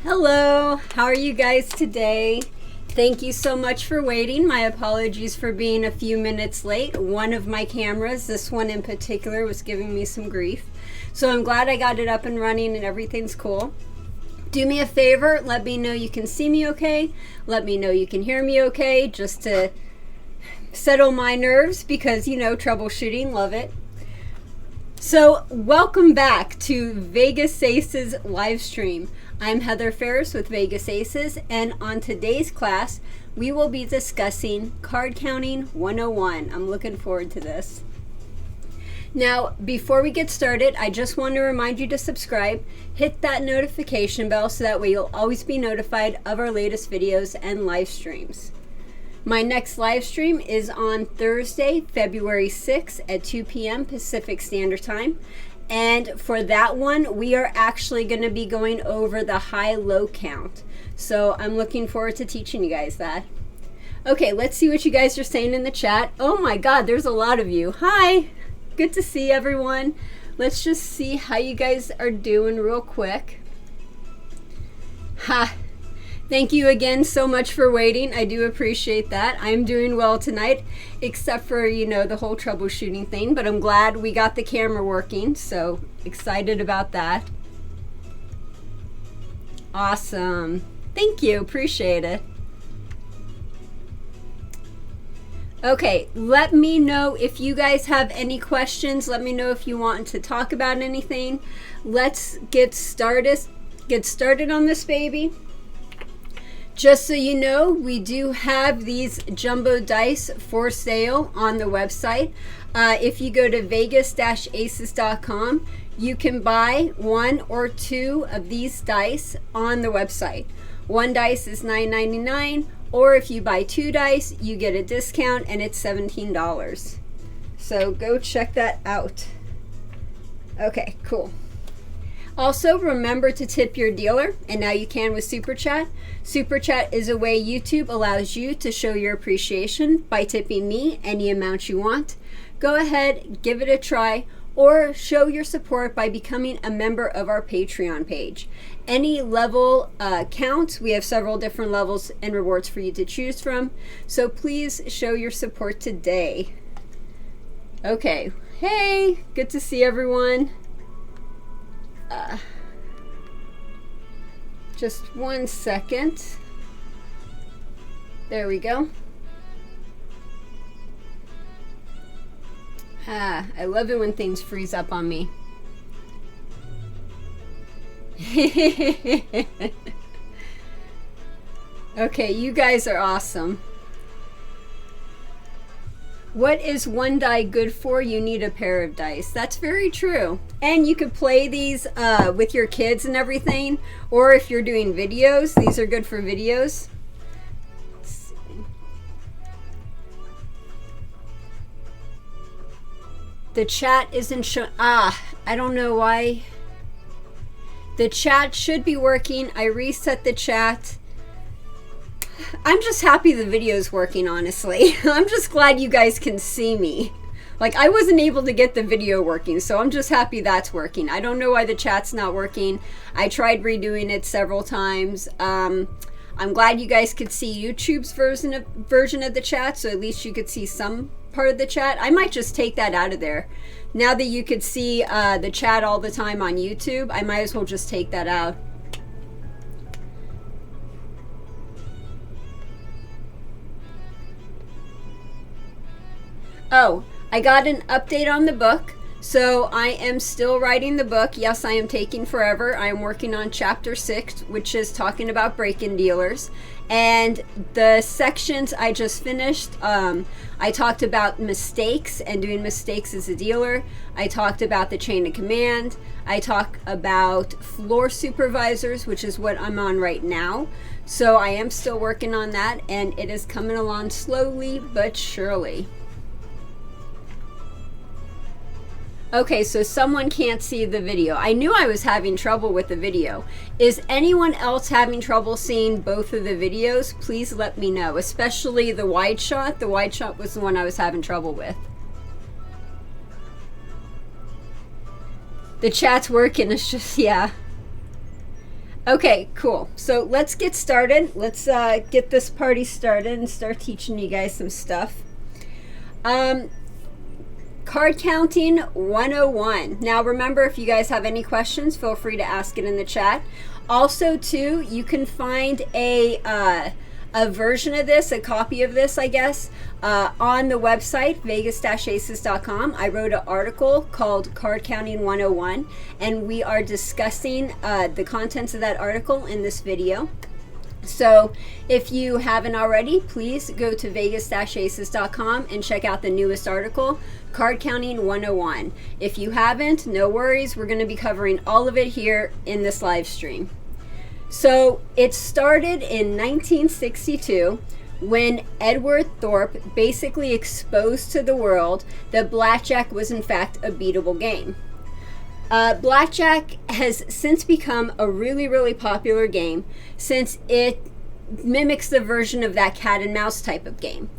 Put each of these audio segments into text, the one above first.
Hello, how are you guys today? Thank you so much for waiting. My apologies for being a few minutes late. One of my cameras, this one in particular, was giving me some grief. So I'm glad I got it up and running and everything's cool. Do me a favor, let me know you can see me okay. Let me know you can hear me okay, just to settle my nerves because, you know, troubleshooting, love it. So welcome back to Vegas Aces live stream. I'm Heather Ferris with Vegas Aces, and on today's class, we will be discussing Card Counting 101. I'm looking forward to this. Now, before we get started, I just want to remind you to subscribe, hit that notification bell so that way you'll always be notified of our latest videos and live streams. My next live stream is on Thursday, February 6th at 2 p.m. Pacific Standard Time. And for that one, we are actually going to be going over the high-low count. So I'm looking forward to teaching you guys that. Okay, let's see what you guys are saying in the chat. Oh my God, there's a lot of you. Hi, good to see everyone. Let's just see how you guys are doing real quick. Ha. Thank you again so much for waiting. I do appreciate that. I'm doing well tonight, except for, you know, the whole troubleshooting thing, but I'm glad we got the camera working, so excited about that. Awesome. Thank you. Appreciate it. Okay, let me know if you guys have any questions. Let me know if you want to talk about anything. Let's get started on this baby. Just so you know, we do have these jumbo dice for sale on the website. If you go to vegas-aces.com, you can buy one or two of these dice on the website. One dice is $9.99, or if you buy two dice, you get a discount and it's $17. So go check that out. Okay, cool. Also, remember to tip your dealer, and now you can with Super Chat. Super Chat is a way YouTube allows you to show your appreciation by tipping me any amount you want. Go ahead, give it a try, or show your support by becoming a member of our Patreon page. Any level counts. We have several different levels and rewards for you to choose from, so please show your support today. Okay, hey, good to see everyone. Just 1 second. There we go. I love it when things freeze up on me. Okay, you guys are awesome. What is one die good for? You need a pair of dice. That's very true. And you could play these with your kids and everything. Or if you're doing videos, these are good for videos. Let's see. The chat isn't showing. I don't know why. The chat should be working. I reset the chat. I'm just happy the video's working, honestly. I'm just glad you guys can see me. Like, I wasn't able to get the video working, so I'm just happy that's working. I don't know why the chat's not working. I tried redoing it several times. I'm glad you guys could see YouTube's version of the chat, so at least you could see some part of the chat. I might just take that out of there. Now that you could see the chat all the time on YouTube, I might as well just take that out. Oh, I got an update on the book. So I am still writing the book. Yes, I am taking forever. I am working on chapter 6, which is talking about break-in dealers. And the sections I just finished, I talked about mistakes and doing mistakes as a dealer. I talked about the chain of command. I talk about floor supervisors, which is what I'm on right now. So I am still working on that, and it is coming along slowly but surely. Okay, so someone can't see the video. I knew I was having trouble with the video. Is anyone else having trouble seeing both of the videos? Please let me know, especially the wide shot. The wide shot was the one I was having trouble with. The chat's working, it's just, yeah. Okay, cool. So let's get started. Let's get this party started and start teaching you guys some stuff. Card counting 101. Now remember, if you guys have any questions, feel free to ask it in the chat. Also, too, you can find a version of this, a copy of this, I guess, on the website, vegas-aces.com. I wrote an article called Card Counting 101, and we are discussing the contents of that article in this video. So if you haven't already, please go to vegas-aces.com and check out the newest article, Card Counting 101. If you haven't, no worries. We're going to be covering all of it here in this live stream. So it started in 1962 when Edward Thorpe basically exposed to the world that blackjack was in fact a beatable game. Blackjack has since become a really, really popular game since it mimics the version of that cat and mouse type of game.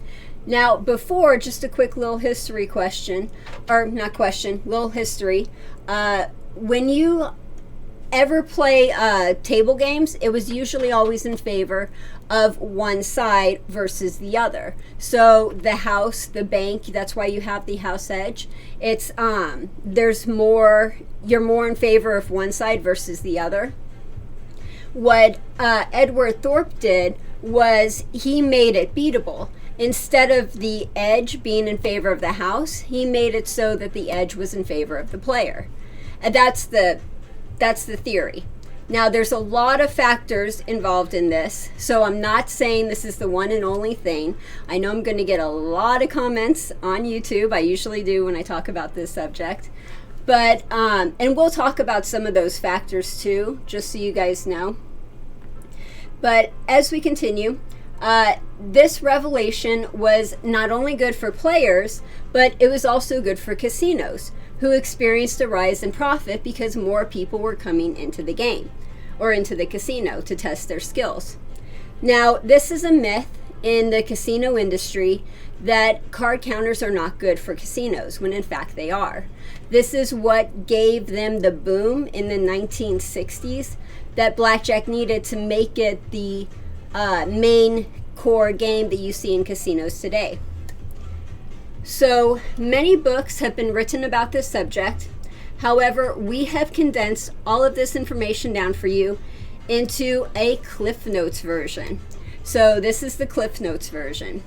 Now, before, just a quick little history question, or not question, little history. When you ever play table games, it was usually always in favor of one side versus the other. So the house, the bank, that's why you have the house edge. It's there's more, you're more in favor of one side versus the other. What Edward Thorpe did was he made it beatable. Instead of the edge being in favor of the house, he made it so that the edge was in favor of the player. And that's the theory. Now, there's a lot of factors involved in this, so I'm not saying this is the one and only thing. I know I'm going to get a lot of comments on YouTube. I usually do when I talk about this subject. But, and we'll talk about some of those factors too, just so you guys know. But as we continue, this revelation was not only good for players, but it was also good for casinos, who experienced a rise in profit because more people were coming into the game or into the casino to test their skills. Now, this is a myth in the casino industry that card counters are not good for casinos, when in fact they are. This is what gave them the boom in the 1960s that blackjack needed to make it the main core game that you see in casinos today. So many books have been written about this subject. However, we have condensed all of this information down for you into a Cliff Notes version. So this is the Cliff Notes version.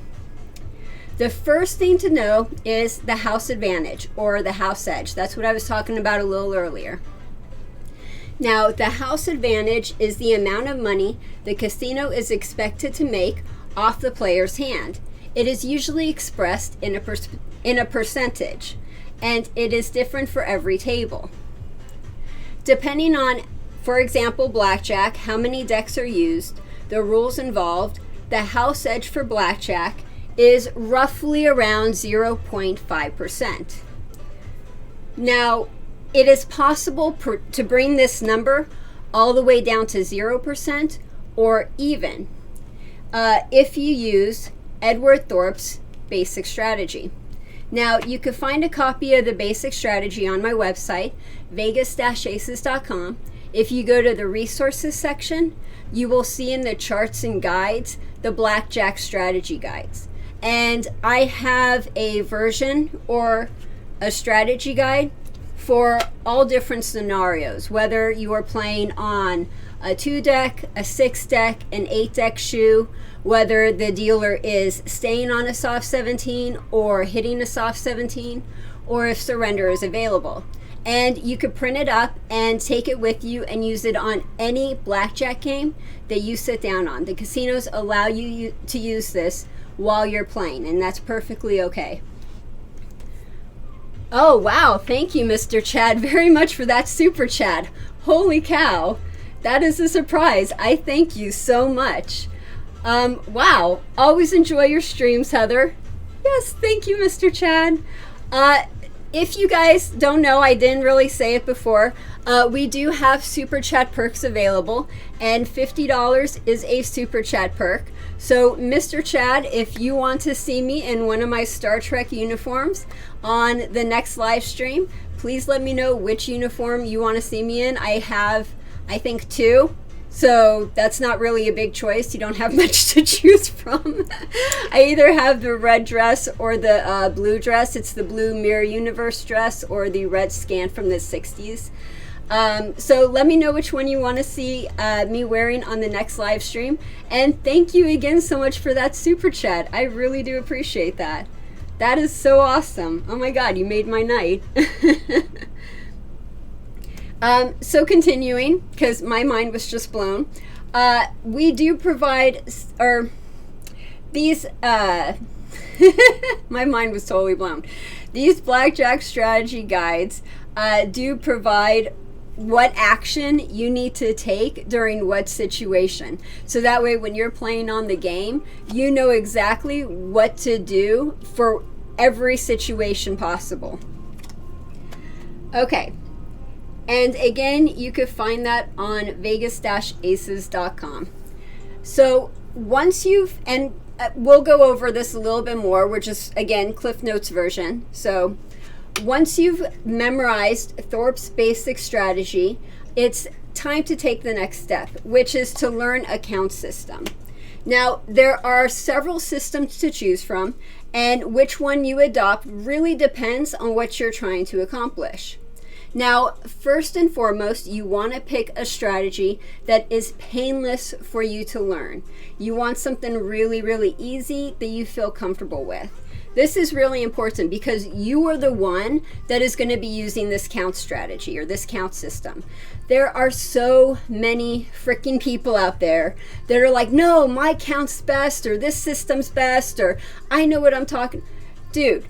The first thing to know is the house advantage, or the house edge. That's what I was talking about a little earlier. Now, the house advantage is the amount of money the casino is expected to make off the player's hand. It is usually expressed in a percentage, and it is different for every table. Depending on, for example, blackjack, how many decks are used, the rules involved, the house edge for blackjack is roughly around 0.5%. Now, it is possible to bring this number all the way down to 0% or even if you use Edward Thorpe's basic strategy. Now, you can find a copy of the basic strategy on my website, vegas-aces.com. If you go to the resources section, you will see in the charts and guides the blackjack strategy guides. And I have a version or a strategy guide for all different scenarios, whether you are playing on a 2-deck, a 6-deck, an 8-deck shoe, whether the dealer is staying on a soft 17 or hitting a soft 17, or if surrender is available. And you could print it up and take it with you and use it on any blackjack game that you sit down on. The casinos allow you to use this while you're playing, and that's perfectly okay. Oh, wow. Thank you, Mr. Chad, very much for that super chat. Holy cow. That is a surprise. I thank you so much. Wow. Always enjoy your streams, Heather. Yes, thank you, Mr. Chad. If you guys don't know, I didn't really say it before, we do have super chat perks available, and $50 is a super chat perk. So, Mr. Chad, if you want to see me in one of my Star Trek uniforms on the next live stream, please let me know which uniform you want to see me in. I have, I think, 2. So that's not really a big choice. You don't have much to choose from. I either have the red dress or the blue dress. It's the blue Mirror Universe dress or the red scan from the 60s. So let me know which one you want to see me wearing on the next live stream. And thank you again so much for that super chat. I really do appreciate that. That is so awesome. Oh my God, you made my night. So continuing, because my mind was just blown, we do provide, or these, my mind was totally blown. These blackjack strategy guides do provide what action you need to take during what situation. So that way when you're playing on the game, you know exactly what to do for every situation possible. Okay. And again, you could find that on vegas-aces.com. So once you've, and we'll go over this a little bit more, we're just, again, Cliff Notes version. So once you've memorized Thorpe's basic strategy, it's time to take the next step, which is to learn a count system. Now, there are several systems to choose from, and which one you adopt really depends on what you're trying to accomplish. Now, first and foremost, you want to pick a strategy that is painless for you to learn. You want something really, really easy that you feel comfortable with. This is really important because you are the one that is going to be using this count strategy or this count system. There are so many freaking people out there that are like, no, my count's best, or this system's best, or I know what I'm talking. Dude,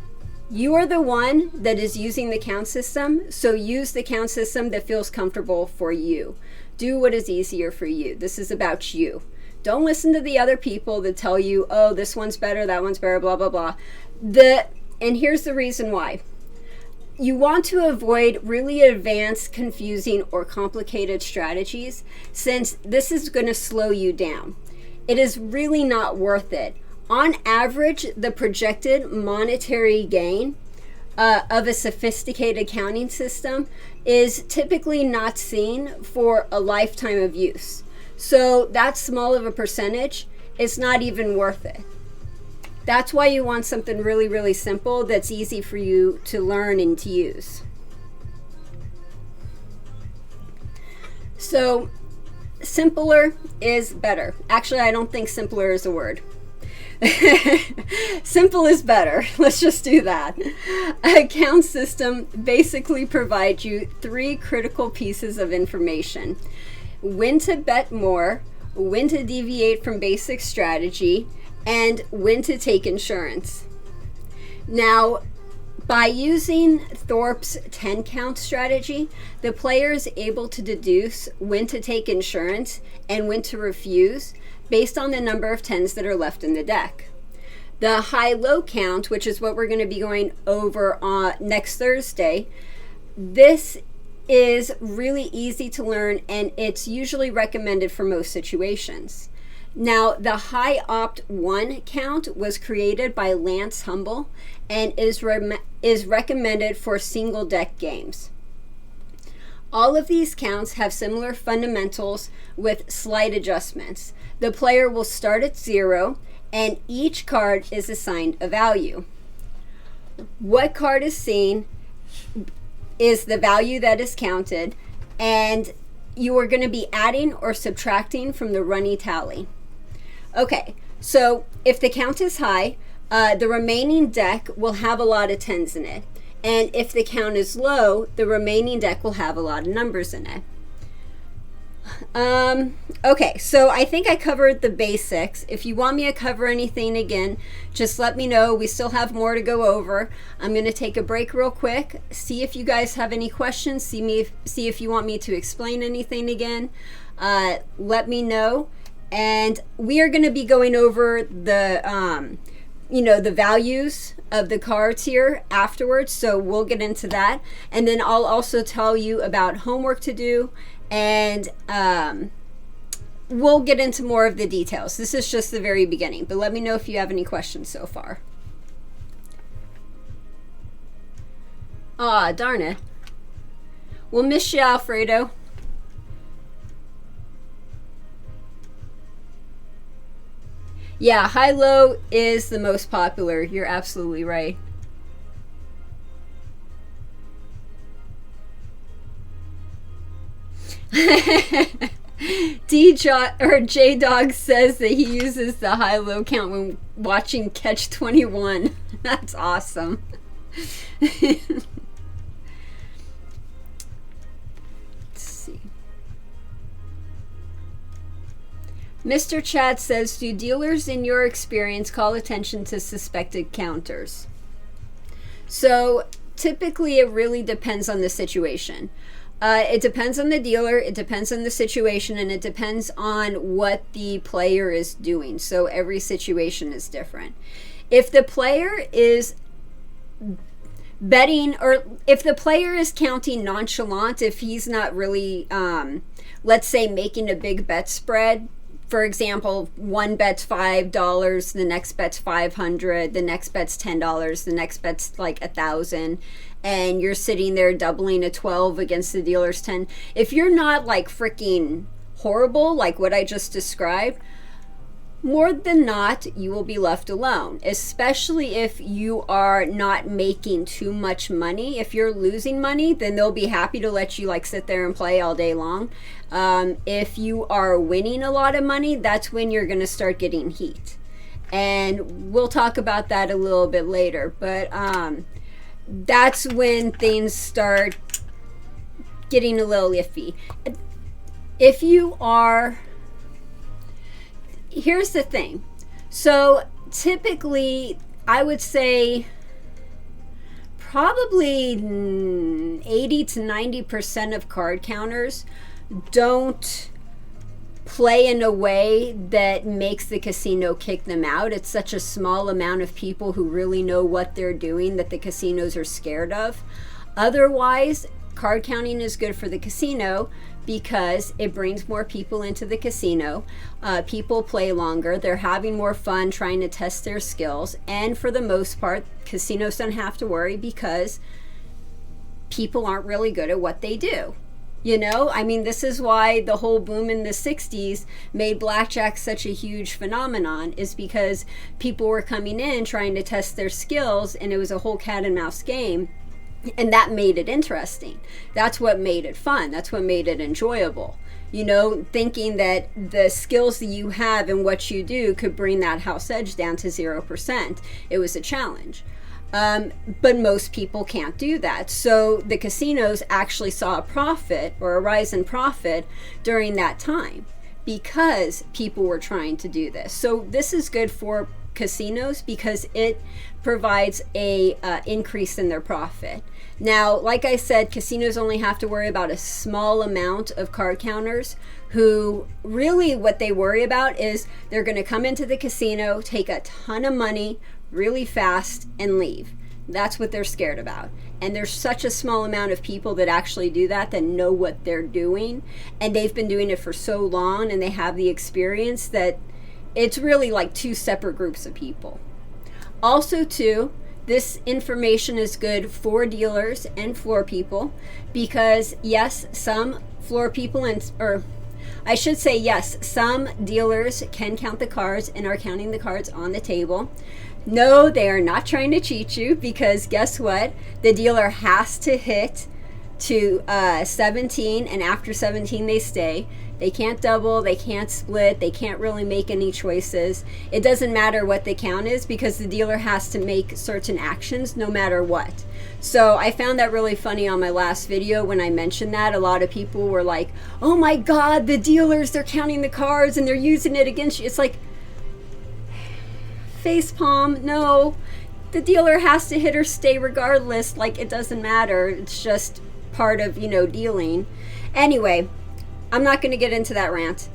you are the one that is using the count system, so use the count system that feels comfortable for you. Do what is easier for you. This is about you. Don't listen to the other people that tell you, oh, this one's better, that one's better, blah, blah, blah. And here's the reason why. You want to avoid really advanced, confusing, or complicated strategies, since this is going to slow you down. It is really not worth it. On average, the projected monetary gain of a sophisticated accounting system is typically not seen for a lifetime of use. So that small of a percentage is not even worth it. That's why you want something really, really simple that's easy for you to learn and to use. So simpler is better. Actually, I don't think simpler is a word. Simple is better. Let's just do that. A count system basically provides you 3 critical pieces of information: when to bet more, when to deviate from basic strategy, and when to take insurance. Now, by using Thorpe's 10 count strategy, the player is able to deduce when to take insurance and when to refuse based on the number of 10s that are left in the deck. The high-low count, which is what we're going to be going over on next Thursday, this is really easy to learn, and it's usually recommended for most situations. Now, the high opt 1 count was created by Lance Humble and is recommended for single deck games. All of these counts have similar fundamentals with slight adjustments. The player will start at 0, and each card is assigned a value. What card is seen is the value that is counted, and you are going to be adding or subtracting from the running tally. Okay, so if the count is high, the remaining deck will have a lot of 10s in it. And if the count is low, the remaining deck will have a lot of numbers in it. Okay, so I think I covered the basics. If you want me to cover anything again, just let me know. We still have more to go over. I'm going to take a break real quick, see if you guys have any questions, see if you want me to explain anything again. Let me know. And we are going to be going over the the values of the cards here afterwards, so we'll get into that. And then I'll also tell you about homework to do, and we'll get into more of the details. This is just the very beginning, but let me know if you have any questions so far. Aw, darn it. We'll miss you, Alfredo. Yeah, high-low is the most popular. You're absolutely right. J Dog says that he uses the high-low count when watching Catch 21. That's awesome. Let's see. Mr. Chat says, do dealers in your experience call attention to suspected counters? So typically it really depends on the situation. It depends on the dealer, it depends on the situation, and it depends on what the player is doing. So every situation is different. If the player is betting, or if the player is counting nonchalant, if he's not really, let's say, making a big bet spread, for example, one bet's $5, the next bet's $500, the next bet's $10, the next bet's like $1,000, and you're sitting there doubling a 12 against the dealer's 10. If you're not like freaking horrible, like what I just described, more than not, you will be left alone, especially if you are not making too much money. If you're losing money, then they'll be happy to let you like sit there and play all day long. If you are winning a lot of money, that's when you're going to start getting heat. And we'll talk about that a little bit later. But that's when things start getting a little iffy. If you are... Here's the thing. So typically, I would say probably 80 to 90% of card counters don't play in a way that makes the casino kick them out. It's such a small amount of people who really know what they're doing that the casinos are scared of. Otherwise, card counting is good for the casino because it brings more people into the casino. People play longer. They're having more fun trying to test their skills. And for the most part, casinos don't have to worry because people aren't really good at what they do. You know, I mean, this is why the whole boom in the 60s made blackjack such a huge phenomenon, is because people were coming in trying to test their skills, and it was a whole cat and mouse game. And that made it interesting. That's what made it fun. That's what made it enjoyable. You know, thinking that the skills that you have and what you do could bring that house edge down to 0%. It was a challenge. But most people can't do that. So the casinos actually saw a profit or a rise in profit during that time because people were trying to do this. So this is good for casinos because it provides a increase in their profit. Now, like I said, casinos only have to worry about a small amount of card counters who really what they worry about is they're going to come into the casino, take a ton of money really fast and leave. That's what they're scared about. And there's such a small amount of people that actually do that know what they're doing, and they've been doing it for so long and they have the experience that it's really like two separate groups of people. Also too, this information is good for dealers and floor people because yes, some floor people some dealers can count the cards and are counting the cards on the table. No, they are not trying to cheat you because guess what? The dealer has to hit to 17, and after 17 they stay. They can't double, they can't split, they can't really make any choices. It doesn't matter what the count is because the dealer has to make certain actions no matter what. So I found that really funny on my last video when I mentioned that. A lot of people were like, oh my God, the dealers, they're counting the cards and they're using it against you. It's like, facepalm, no. The dealer has to hit or stay regardless. Like, it doesn't matter. It's just part of, dealing. Anyway, I'm not going to get into that rant.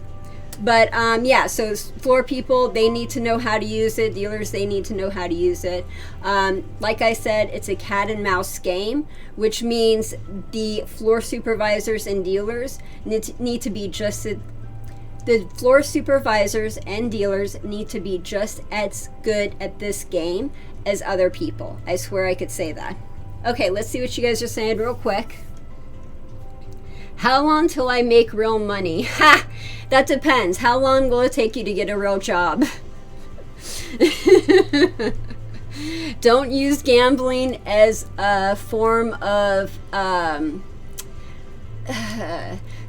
But yeah, so floor people, they need to know how to use it. Dealers, they need to know how to use it. Like I said, it's a cat and mouse game, which means the floor supervisors and dealers need to be just the floor supervisors and dealers need to be just as good at this game as other people. I swear I could say that. Okay, let's see what you guys are saying real quick. How long till I make real money? Ha! That depends. How long will it take you to get a real job? Don't use gambling as a form of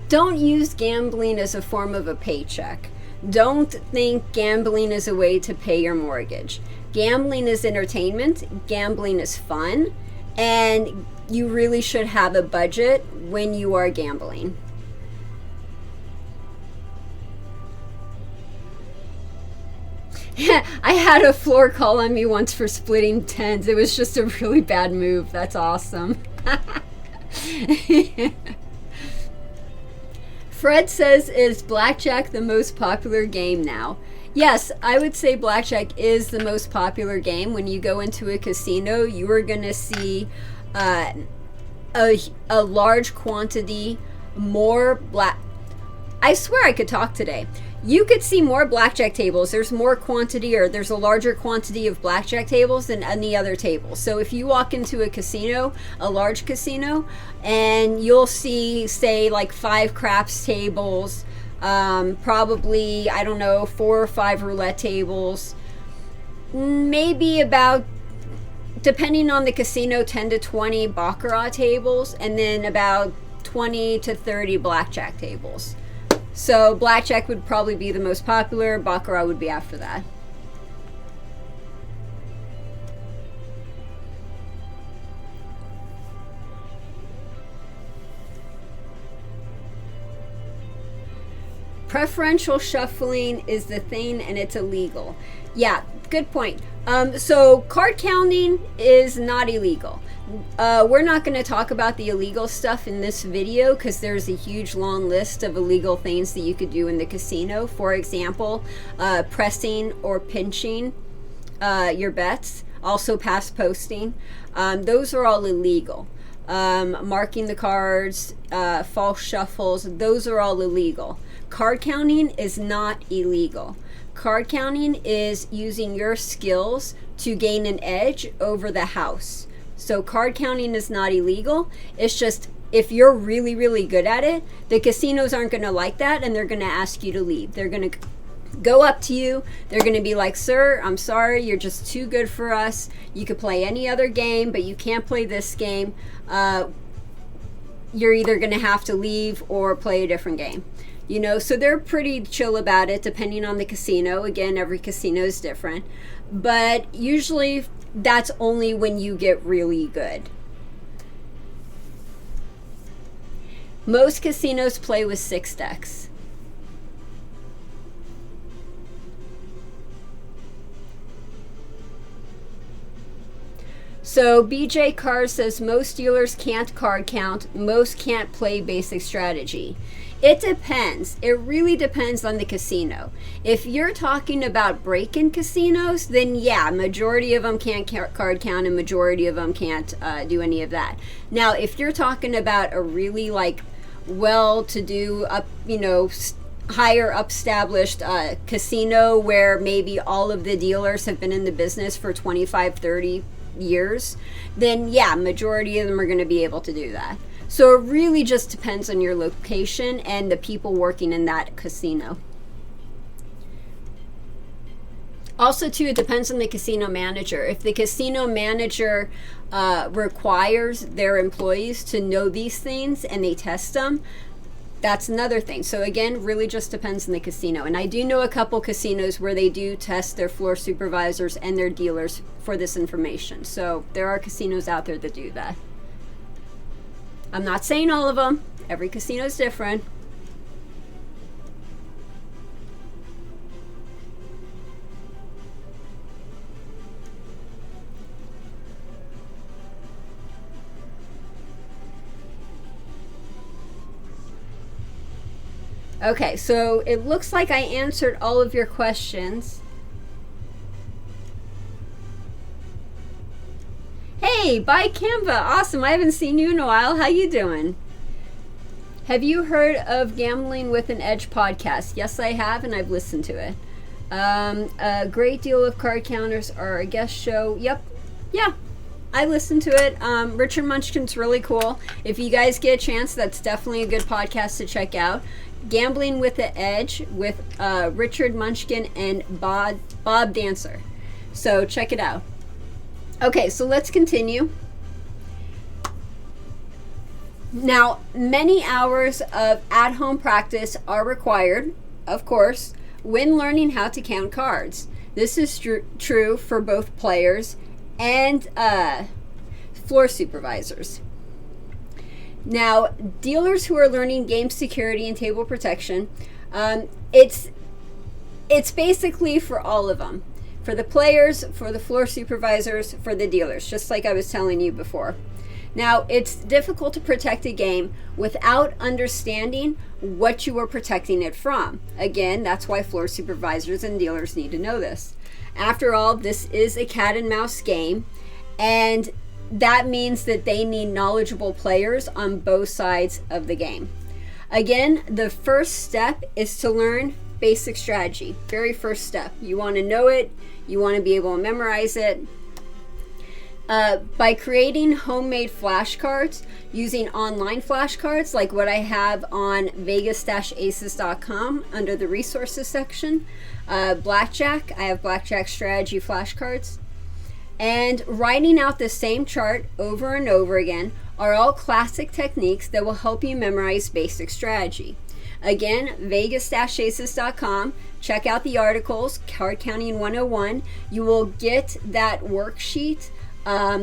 don't use gambling as a form of a paycheck. Don't think gambling is a way to pay your mortgage. Gambling is entertainment, gambling is fun, and you really should have a budget when you are gambling. I had a floor call on me once for splitting tens. It was just a really bad move. That's awesome. Fred says, is blackjack the most popular game now? Yes, I would say blackjack is the most popular game. When you go into a casino, you are going to see a large quantity more black. I swear I could talk today. You could see more blackjack tables. There's more quantity, or there's a larger quantity of blackjack tables than any other table. So if you walk into a casino, a large casino, and you'll see, say, like 5 craps tables, probably, I don't know, 4 or 5 roulette tables, maybe about, depending on the casino, 10 to 20 baccarat tables, and then about 20 to 30 blackjack tables. So blackjack would probably be the most popular. Baccarat would be after that. Preferential shuffling is the thing, and it's illegal. Yeah, good point. So card counting is not illegal. We're not going to talk about the illegal stuff in this video because there's a huge long list of illegal things that you could do in the casino. For example, pressing or pinching your bets, also pass posting. Those are all illegal. Marking the cards, false shuffles, those are all illegal. Card counting is not illegal. Card counting is using your skills to gain an edge over the house. So card counting is not illegal. It's just, if you're really, really good at it, the casinos aren't going to like that, and they're going to ask you to leave. They're going to go up to you. They're going to be like, sir, I'm sorry, you're just too good for us. You could play any other game, but you can't play this game. You're either going to have to leave or play a different game. You know, so they're pretty chill about it depending on the casino. Again, every casino is different. But usually that's only when you get really good. Most casinos play with 6 decks. So BJ Carr says most dealers can't card count, most can't play basic strategy. It depends. It really depends on the casino. If you're talking about break-in casinos, then yeah, majority of them can't card count and majority of them can't do any of that. Now, if you're talking about a really like well-to-do, higher established casino where maybe all of the dealers have been in the business for 25, 30 years, then yeah, majority of them are going to be able to do that. So it really just depends on your location and the people working in that casino. Also, too, it depends on the casino manager. If the casino manager requires their employees to know these things and they test them, that's another thing. So again, really just depends on the casino. And I do know a couple casinos where they do test their floor supervisors and their dealers for this information. So there are casinos out there that do that. I'm not saying all of them. Every casino is different. Okay, so it looks like I answered all of your questions. Hey, bye Canva. Awesome. I haven't seen you in a while. How you doing? Have you heard of Gambling with an Edge podcast? Yes, I have, and I've listened to it. A great deal of card counters are a guest show. Yep. Yeah. I listened to it. Richard Munchkin's really cool. If you guys get a chance, that's definitely a good podcast to check out. Gambling with the Edge with Richard Munchkin and Bob Dancer. So check it out. Okay, so let's continue. Now, many hours of at-home practice are required, of course, when learning how to count cards. This is true for both players and floor supervisors. Now, dealers who are learning game security and table protection, it's basically for all of them. For the players, for the floor supervisors, for the dealers, just like I was telling you before. Now, it's difficult to protect a game without understanding what you are protecting it from. Again, that's why floor supervisors and dealers need to know this. After all, this is a cat and mouse game, and that means that they need knowledgeable players on both sides of the game. Again, the first step is to learn basic strategy. Very first step. You want to know it. You want to be able to memorize it. By creating homemade flashcards using online flashcards like what I have on vegas-aces.com under the resources section. Blackjack, I have blackjack strategy flashcards. And writing out the same chart over and over again are all classic techniques that will help you memorize basic strategy. Again, vegas-aces.com. Check out the articles, Card Counting 101. You will get that worksheet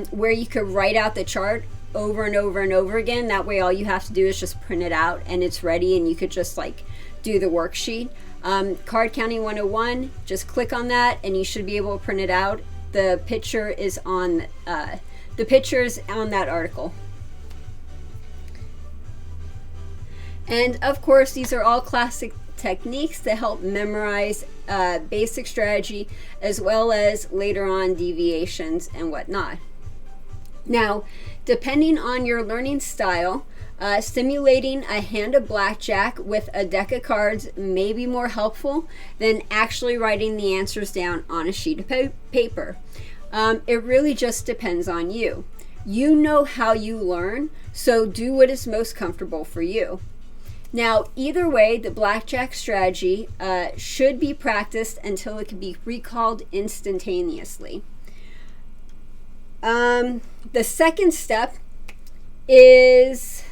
where you could write out the chart over and over and over again. That way all you have to do is just print it out and it's ready, and you could just like do the worksheet. Card Counting 101, just click on that and you should be able to print it out. The picture is on that article. And of course, these are all classic techniques that help memorize basic strategy, as well as later on deviations and whatnot. Now, depending on your learning style, simulating a hand of blackjack with a deck of cards may be more helpful than actually writing the answers down on a sheet of paper. It really just depends on you. You know how you learn, so do what is most comfortable for you. Now, either way, the blackjack strategy should be practiced until it can be recalled instantaneously. The second step is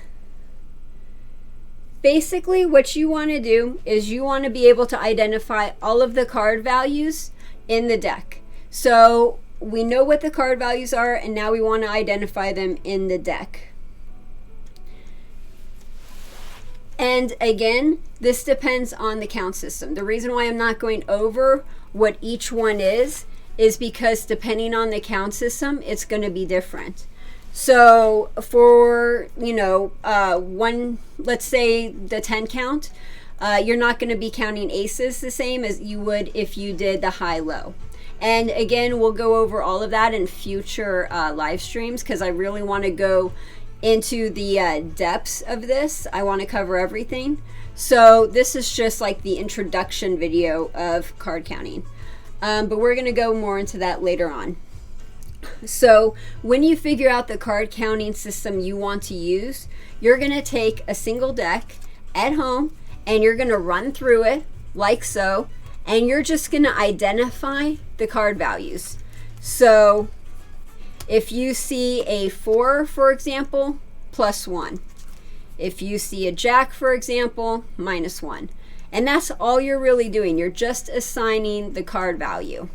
basically what you want to do is you want to be able to identify all of the card values in the deck. So we know what the card values are, and now we want to identify them in the deck. And again, this depends on the count system. The reason why I'm not going over what each one is because depending on the count system, it's going to be different. So for, let's say the 10 count, you're not going to be counting aces the same as you would if you did the high-low. And again, we'll go over all of that in future live streams, because I really want to go into the depths of this. I want to cover everything. So this is just like the introduction video of card counting. But we're going to go more into that later on. So when you figure out the card counting system you want to use, you're going to take a single deck at home and you're going to run through it like so, and you're just going to identify the card values. So if you see a 4, for example, +1. If you see a jack, for example, -1. And that's all you're really doing. You're just assigning the card value.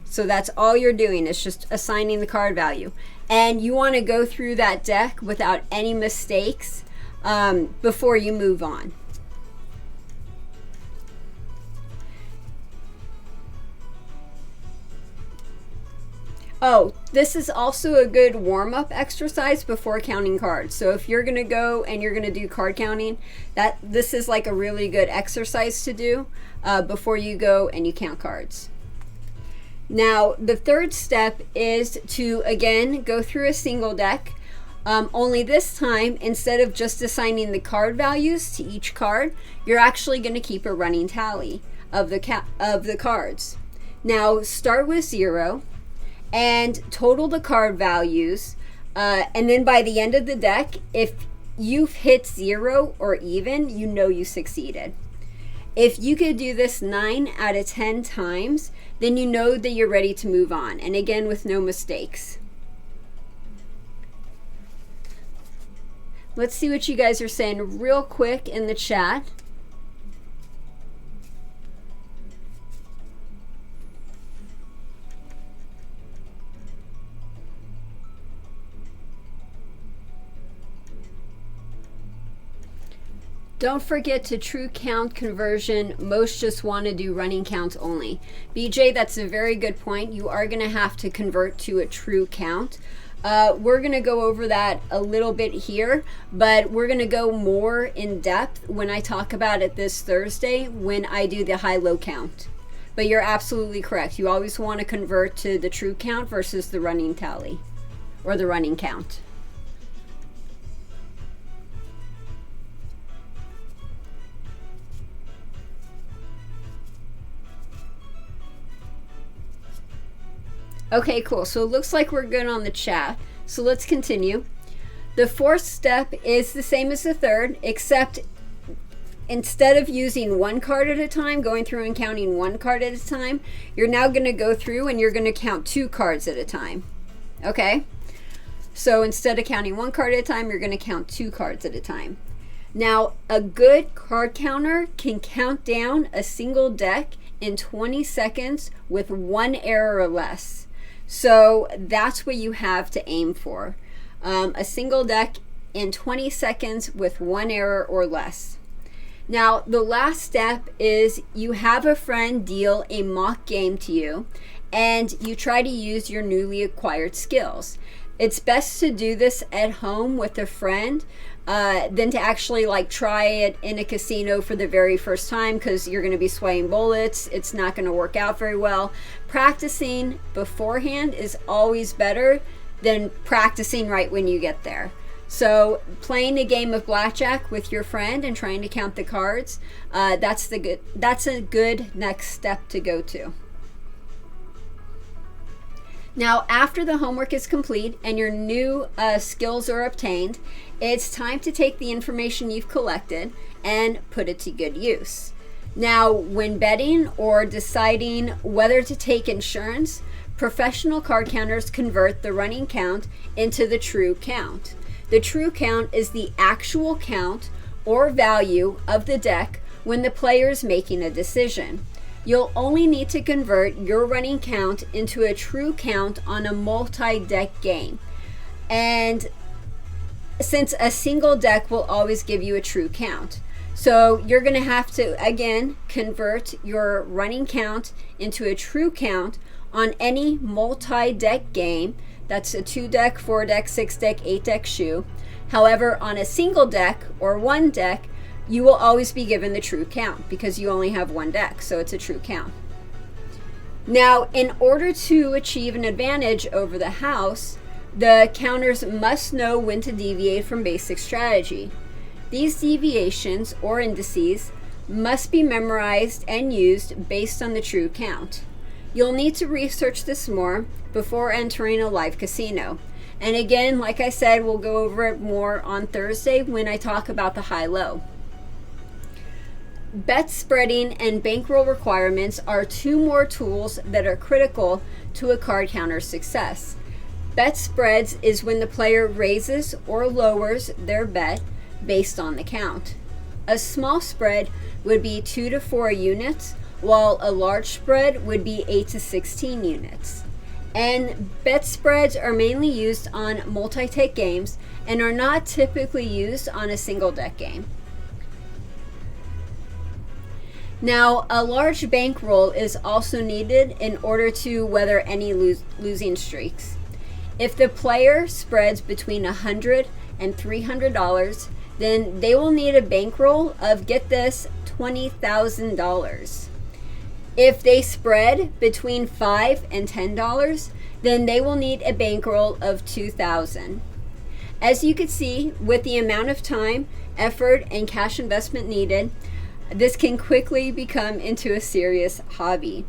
So that's all you're doing, is just assigning the card value. And you want to go through that deck without any mistakes before you move on. Oh, this is also a good warm-up exercise before counting cards. So if you're going to go and you're going to do card counting, this is like a really good exercise to do before you go and you count cards. Now, the third step is to, again, go through a single deck. Only this time, instead of just assigning the card values to each card, you're actually going to keep a running tally of the cards. Now, start with 0. And total the card values, and then by the end of the deck, if you've hit 0 or even, you know you succeeded. If you could do this 9 out of 10 times, then you know that you're ready to move on. And again, with no mistakes. Let's see what you guys are saying real quick in the chat. Don't forget to true count conversion. Most just want to do running counts only. BJ, that's a very good point. You are going to have to convert to a true count. We're going to go over that a little bit here, but we're going to go more in depth when I talk about it this Thursday when I do the high-low count. But you're absolutely correct. You always want to convert to the true count versus the running tally or the running count. Okay, cool. So it looks like we're good on the chat. So let's continue. The fourth step is the same as the third, except instead of using one card at a time, going through and counting one card at a time, you're now going to go through and you're going to count 2 cards at a time. Okay? So instead of counting one card at a time, you're going to count 2 cards at a time. Now, a good card counter can count down a single deck in 20 seconds with 1 error or less. So that's what you have to aim for. A single deck in 20 seconds with 1 error or less. Now, the last step is you have a friend deal a mock game to you, and you try to use your newly acquired skills. It's best to do this at home with a friend than to actually like try it in a casino for the very first time, because you're going to be sweating bullets. It's not going to work out very well. Practicing beforehand is always better than practicing right when you get there. So playing a game of blackjack with your friend and trying to count the cards, that's a good next step to go to. Now, after the homework is complete and your new skills are obtained, it's time to take the information you've collected and put it to good use. Now, when betting or deciding whether to take insurance, professional card counters convert the running count into the true count. The true count is the actual count or value of the deck when the player is making a decision. You'll only need to convert your running count into a true count on a multi-deck game. And since a single deck will always give you a true count. So you're going to have to, again, convert your running count into a true count on any multi-deck game. That's a 2-deck, 4-deck, 6-deck, 8-deck shoe. However, on a single deck or one deck, you will always be given the true count because you only have one deck, so it's a true count. Now, in order to achieve an advantage over the house, the counters must know when to deviate from basic strategy. These deviations or indices must be memorized and used based on the true count. You'll need to research this more before entering a live casino. And again, like I said, we'll go over it more on Thursday when I talk about the high-low. Bet spreading and bankroll requirements are 2 more tools that are critical to a card counter's success. Bet spreads is when the player raises or lowers their bet based on the count. A small spread would be 2 to 4 units, while a large spread would be 8 to 16 units. And bet spreads are mainly used on multi-deck games and are not typically used on a single deck game. Now, a large bankroll is also needed in order to weather any losing streaks. If the player spreads between $100 and $300, then they will need a bankroll of, get this, $20,000. If they spread between $5 and $10, then they will need a bankroll of $2,000. As you can see, with the amount of time, effort, and cash investment needed, this can quickly become into a serious hobby.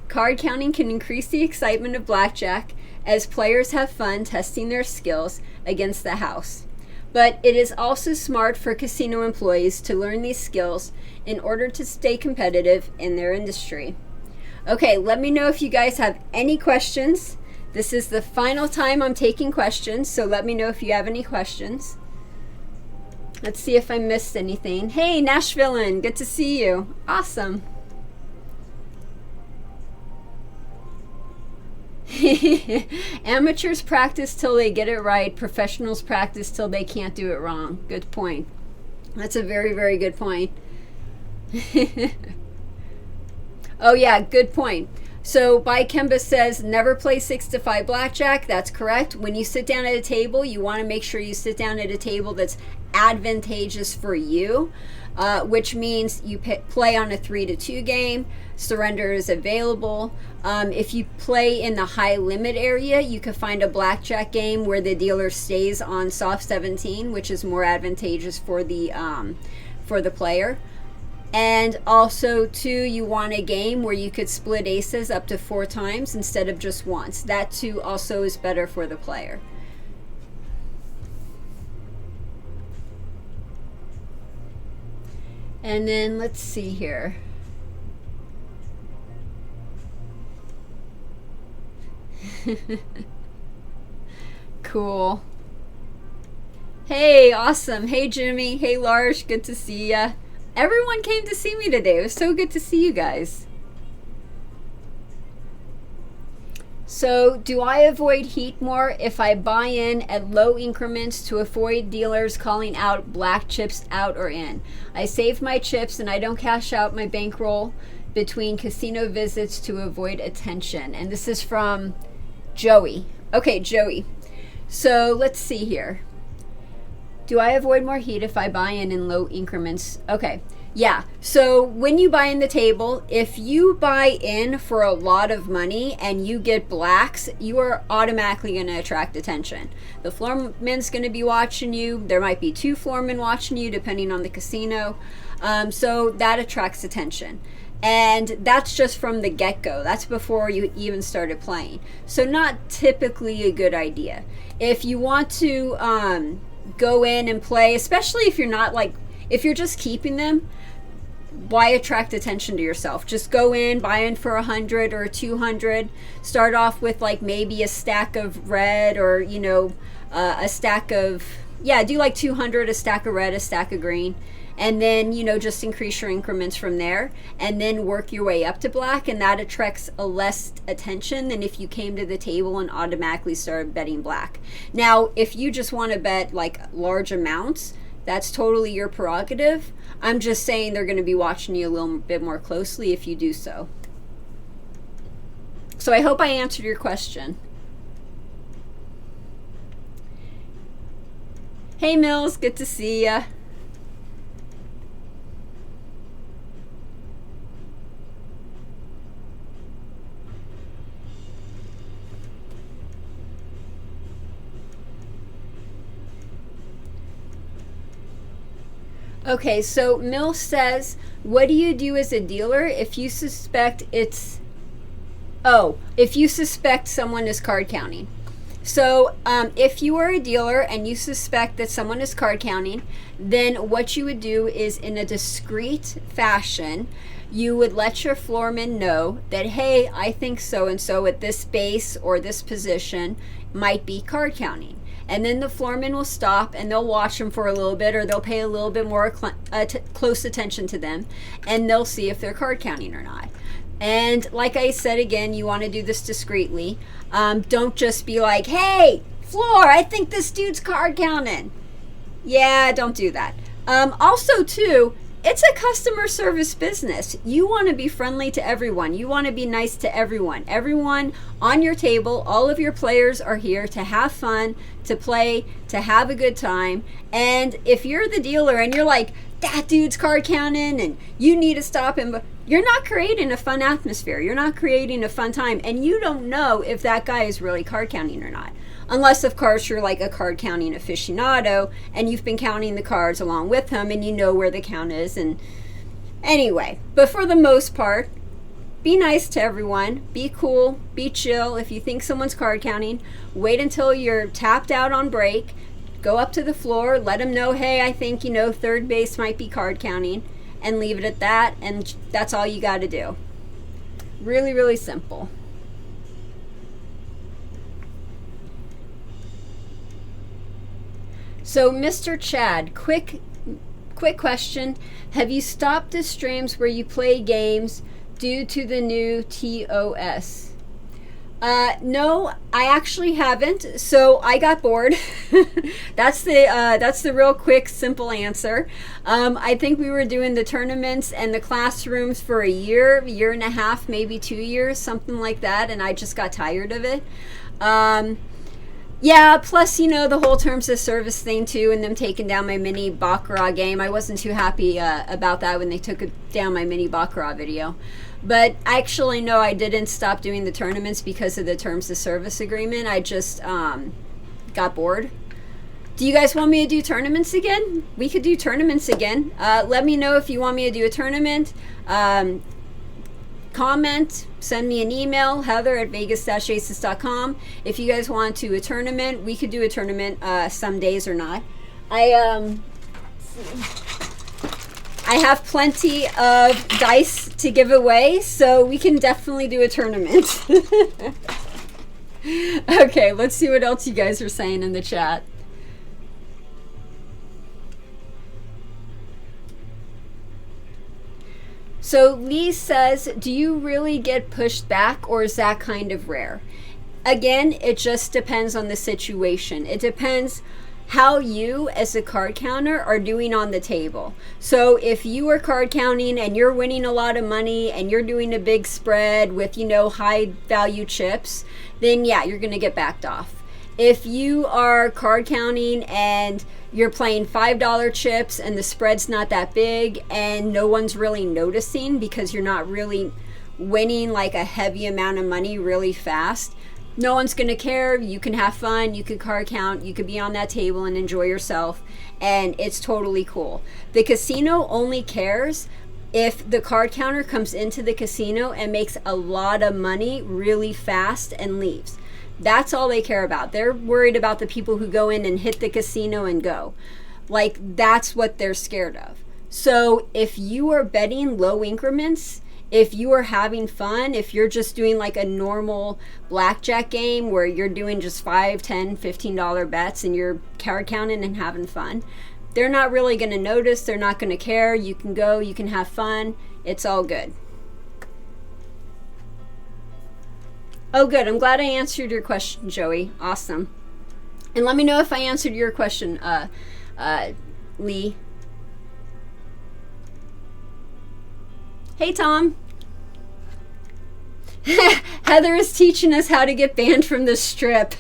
Card counting can increase the excitement of blackjack as players have fun testing their skills against the house. But it is also smart for casino employees to learn these skills in order to stay competitive in their industry. Okay, let me know if you guys have any questions. This is the final time I'm taking questions, so let me know if you have any questions. Let's see if I missed anything. Hey, Nashvillean, good to see you. Awesome. Amateurs practice till they get it right. Professionals practice till they can't do it wrong. Good point. That's a very, very good point. Oh yeah, good point. So Kemba says never play 6-5 blackjack. That's correct. When you sit down at a table, you want to make sure you sit down at a table that's advantageous for you, which means you play on a 3-2 game. Surrender is available. If you play in the high limit area, you could find a blackjack game where the dealer stays on soft 17, which is more advantageous for the player. And also, too, you want a game where you could split aces up to 4 times instead of just once. That, too, also is better for the player. And then, let's see here. Cool. Hey, awesome. Hey, Jimmy. Hey, Lars. Good to see ya. Everyone came to see me today. It was so good to see you guys. So, do I avoid heat more if I buy in at low increments to avoid dealers calling out black chips out or in? I save my chips and I don't cash out my bankroll between casino visits to avoid attention. And this is from Joey. Okay, Joey. So, let's see here. Do I avoid more heat if I buy in low increments? Okay, yeah. So when you buy in the table, if you buy in for a lot of money and you get blacks, you are automatically going to attract attention. The floorman's going to be watching you. There might be 2 floormen watching you depending on the casino. So that attracts attention. And that's just from the get-go. That's before you even started playing. So not typically a good idea. If you want to go in and play, especially if you're not if you're just keeping them, why attract attention to yourself? Just go in, buy in for 100 or 200. Start off with maybe a stack of red, or a stack of, do 200, a stack of red, a stack of green, and then just increase your increments from there, and then work your way up to black, and that attracts a less attention than if you came to the table and automatically started betting black. Now, if you just want to bet large amounts, that's totally your prerogative. I'm just saying they're going to be watching you a little bit more closely if you do so. So I hope I answered your question. Hey Mills, good to see ya. Okay, so Mill says, what do you do as a dealer if you suspect if you suspect someone is card counting? So if you are a dealer and you suspect that someone is card counting, then what you would do is, in a discreet fashion, you would let your floorman know that, hey, I think so-and-so at this base or this position might be card counting. And then the floorman will stop and they'll watch them for a little bit, or they'll pay a little bit more close attention to them, and they'll see if they're card counting or not. And like I said again, you want to do this discreetly. Don't just be like, hey, floor, I think this dude's card counting. Yeah, don't do that. Also, too, it's a customer service business. You want to be friendly to everyone. You want to be nice to everyone. Everyone on your table, all of your players are here to have fun, to play, to have a good time. And if you're the dealer and you're like, that dude's card counting and you need to stop him, you're not creating a fun atmosphere. You're not creating a fun time. And you don't know if that guy is really card counting or not. Unless, of course, you're like a card counting aficionado and you've been counting the cards along with him and you know where the count is. And anyway, but for the most part, be nice to everyone. Be cool. Be chill. If you think someone's card counting, wait until you're tapped out on break. go up to the floor, let them know, hey, I think, you know, third base might be card counting, and leave it at that, and that's all you got to do. Really, really simple. So, Mr. Chad, quick question. Have you stopped the streams where you play games due to the new TOS? No, I actually haven't. So I got bored. That's the real quick, simple answer. I think we were doing the tournaments and the classrooms for a year and a half, maybe 2 years, something like that, and I just got tired of it. Yeah, plus, you know, the whole terms of service thing too, and them taking down my mini Baccarat game. I wasn't too happy about that when they took down my mini Baccarat video. But actually, no, I didn't stop doing the tournaments because of the terms of service agreement. I just got bored. Do you guys want me to do tournaments again? We could do tournaments again. Let me know if you want me to do a tournament. Comment, send me an email, heather@vegas-aces.com. If you guys want to a tournament, we could do a tournament some days or not. I have plenty of dice to give away, so we can definitely do a tournament. Okay, let's see what else you guys are saying in the chat. So Lee says, do you really get pushed back, or is that kind of rare? Again, it just depends on the situation. It depends how you as a card counter are doing on the table. So if you are card counting and you're winning a lot of money and you're doing a big spread with, you know, high value chips, then yeah, you're going to get backed off. If you are card counting and you're playing $5 chips and the spread's not that big and no one's really noticing because you're not really winning like a heavy amount of money really fast, no one's going to care. You can have fun. You could card count. You could be on that table and enjoy yourself. And it's totally cool. The casino only cares if the card counter comes into the casino and makes a lot of money really fast and leaves. That's all they care about. They're worried about the people who go in and hit the casino and go. Like, that's what they're scared of. So if you are betting low increments, if you are having fun, if you're just doing like a normal blackjack game where you're doing just $5, $10, $15 bets and you're card counting and having fun, they're not really going to notice. They're not going to care. You can go, you can have fun. It's all good. Oh, good. I'm glad I answered your question, Joey. Awesome. And let me know if I answered your question, Lee. Hey, Tom. Heather is teaching us how to get banned from the strip.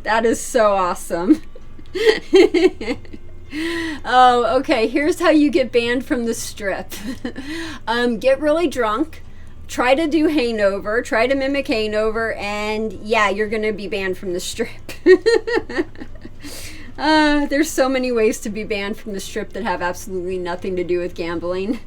That is so awesome. Oh, okay. Here's how you get banned from the strip. Get really drunk. Try to do hangover. Try to mimic hangover. And yeah, you're going to be banned from the strip. There's so many ways to be banned from the strip that have absolutely nothing to do with gambling.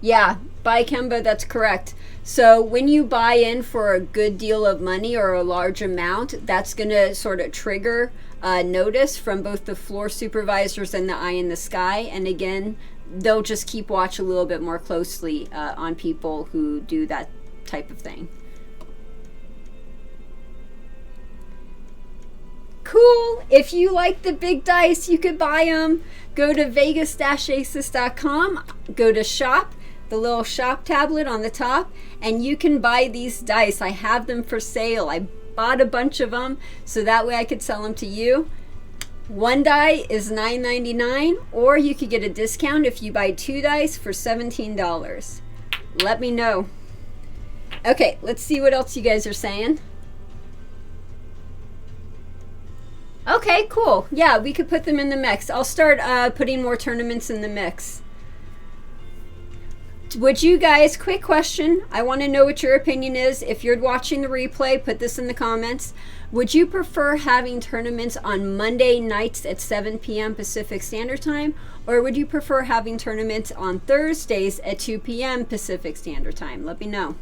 Yeah, buy Kemba, that's correct. So when you buy in for a good deal of money or a large amount, that's going to sort of trigger notice from both the floor supervisors and the eye in the sky. And again, they'll just keep watch a little bit more closely on people who do that type of thing. Cool. If you like the big dice, you could buy them. Go to vegas-aces.com, go to shop, the little shop tablet on the top, and you can buy these dice. I have them for sale. I bought a bunch of them so that way I could sell them to you. One die is $9.99, or you could get a discount if you buy 2 dice for $17. Let me know. Okay, let's see what else you guys are saying. Okay, cool. Yeah, we could put them in the mix. I'll start putting more tournaments in the mix. Would you guys, quick question, I want to know what your opinion is. If you're watching the replay, put this in the comments. Would you prefer having tournaments on Monday nights at 7 p.m. Pacific Standard Time, or would you prefer having tournaments on Thursdays at 2 p.m. Pacific Standard Time? Let me know.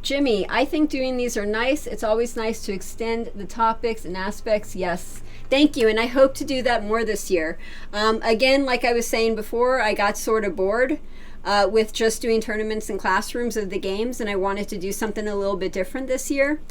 Jimmy, I think doing these are nice. It's always nice to extend the topics and aspects. Yes. Thank you. And I hope to do that more this year. Again, like I was saying before, I got sort of bored with just doing tournaments and classrooms of the games, and I wanted to do something a little bit different this year,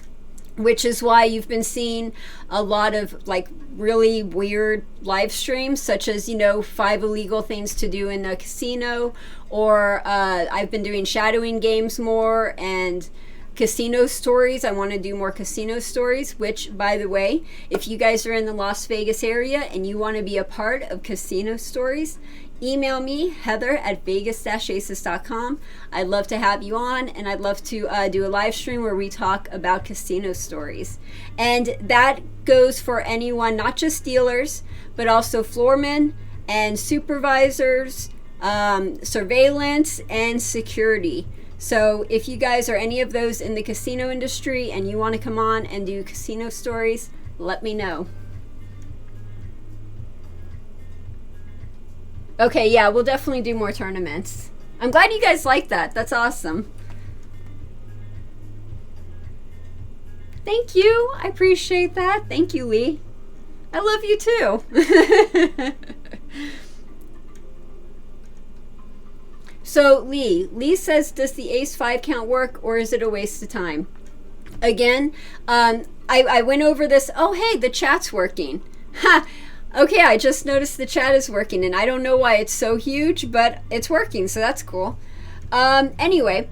which is why you've been seeing a lot of like really weird live streams, such as, 5 illegal things to do in a casino, or I've been doing shadowing games more, and casino stories. I want to do more casino stories, which, by the way, if you guys are in the Las Vegas area and you want to be a part of casino stories, email me, heather@vegas-aces.com. I'd love to have you on, and I'd love to do a live stream where we talk about casino stories. And that goes for anyone, not just dealers, but also floormen and supervisors, surveillance, and security. So if you guys are any of those in the casino industry and you want to come on and do casino stories, let me know. Okay, yeah, we'll definitely do more tournaments. I'm glad you guys like that. That's awesome. Thank you. I appreciate that. Thank you, Lee. I love you too. So Lee says, does the ace-5 count work, or is it a waste of time? Again, I went over this. Oh, hey, the chat's working. Ha! Okay, I just noticed the chat is working, and I don't know why it's so huge, but it's working, so that's cool. Anyway,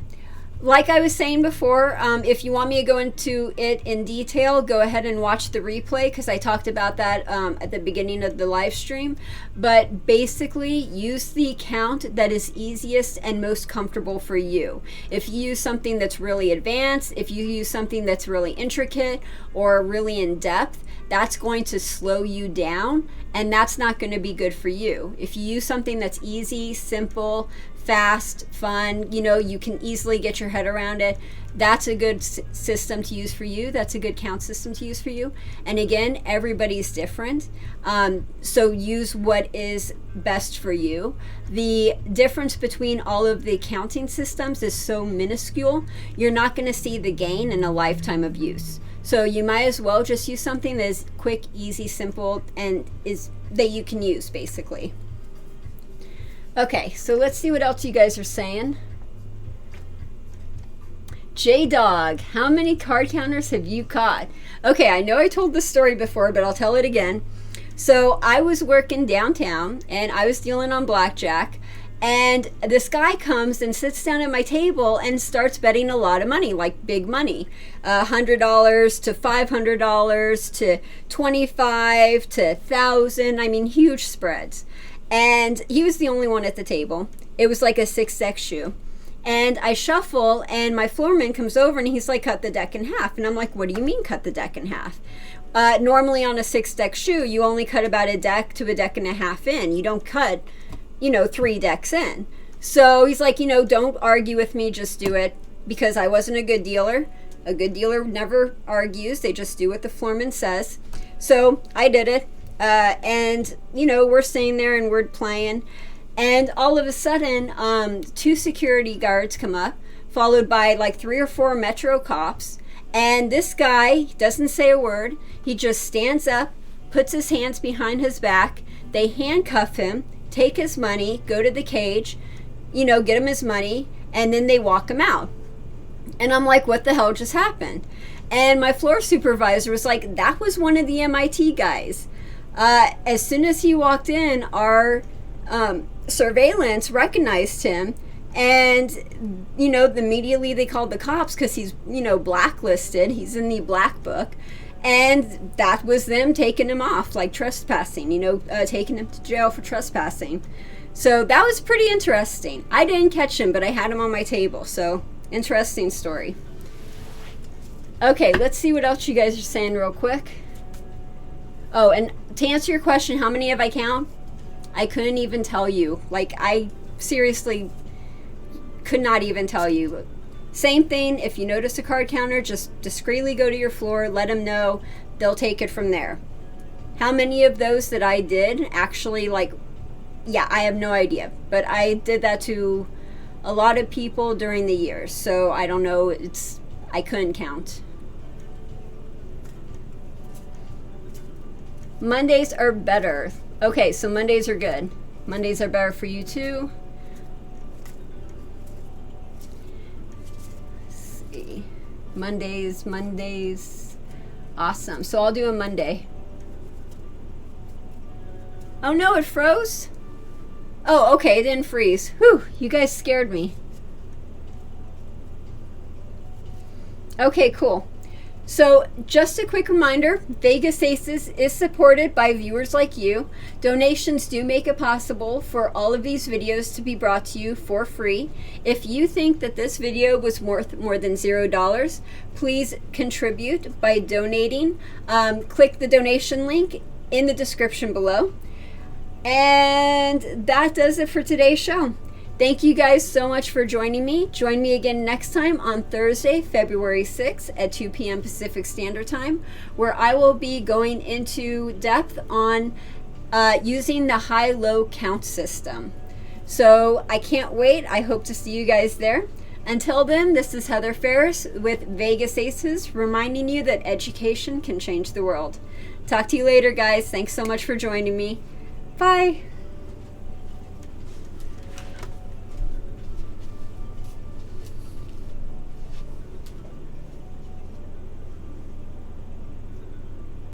like I was saying before, if you want me to go into it in detail, go ahead and watch the replay, because I talked about that at the beginning of the live stream. But basically, use the account that is easiest and most comfortable for you. If you use something that's really advanced, if you use something that's really intricate or really in depth, that's going to slow you down, and that's not going to be good for you. If you use something that's easy, simple, fast, fun, you can easily get your head around it, that's a good system to use for you. That's a good count system to use for you. And again, everybody's different, so use what is best for you. The difference between all of the counting systems is so minuscule, you're not going to see the gain in a lifetime of use. So you might as well just use something that is quick, easy, simple, and that you can use, basically. Okay, so let's see what else you guys are saying. J-Dog, how many card counters have you caught? Okay, I know I told this story before, but I'll tell it again. So I was working downtown, and I was dealing on blackjack, and this guy comes and sits down at my table and starts betting a lot of money, like big money. $100 to $500 to $25 to $1,000. I mean, huge spreads. And he was the only one at the table. It was like a 6-deck shoe. And I shuffle, and my floorman comes over, and he's like, cut the deck in half. And I'm like, what do you mean cut the deck in half? Normally on a 6-deck shoe, you only cut about a deck to a deck and a half in. You don't cut 3 decks in. So he's like, don't argue with me, just do it, because I wasn't a good dealer. A good dealer never argues, they just do what the floorman says. So I did it, and we're sitting there and we're playing, and all of a sudden 2 security guards come up, followed by like 3 or 4 Metro cops, and this guy doesn't say a word. He just stands up, puts his hands behind his back, they handcuff him, take his money, go to the cage, get him his money, and then they walk him out. And I'm like, what the hell just happened? And my floor supervisor was like, that was one of the MIT guys. As soon as he walked in, our surveillance recognized him, and immediately they called the cops, because he's blacklisted, he's in the black book. And that was them taking him off, like trespassing, taking him to jail for trespassing. So that was pretty interesting. I didn't catch him, but I had him on my table. So interesting story. Okay, let's see what else you guys are saying real quick. Oh, and to answer your question, how many have I count? I couldn't even tell you. Like, I seriously could not even tell you. Same thing, if you notice a card counter, just discreetly go to your floor, let them know, they'll take it from there. How many of those that I did actually, I have no idea, but I did that to a lot of people during the years, so I don't know, I couldn't count. Mondays are better. Okay, so Mondays are good. Mondays are better for you too. Let's see. Mondays. Awesome. So I'll do a Monday. Oh no, it froze? Oh, okay, it didn't freeze. Whew, you guys scared me. Okay, cool. So just a quick reminder, Vegas Aces is supported by viewers like you. Donations do make it possible for all of these videos to be brought to you for free. If you think that this video was worth more than $0, please contribute by donating. Click the donation link in the description below. And that does it for today's show. Thank you guys so much for joining me. Join me again next time on Thursday, February 6th at 2 p.m. Pacific Standard Time, where I will be going into depth on using the high-low count system. So I can't wait. I hope to see you guys there. Until then, this is Heather Ferris with Vegas Aces, reminding you that education can change the world. Talk to you later, guys. Thanks so much for joining me. Bye.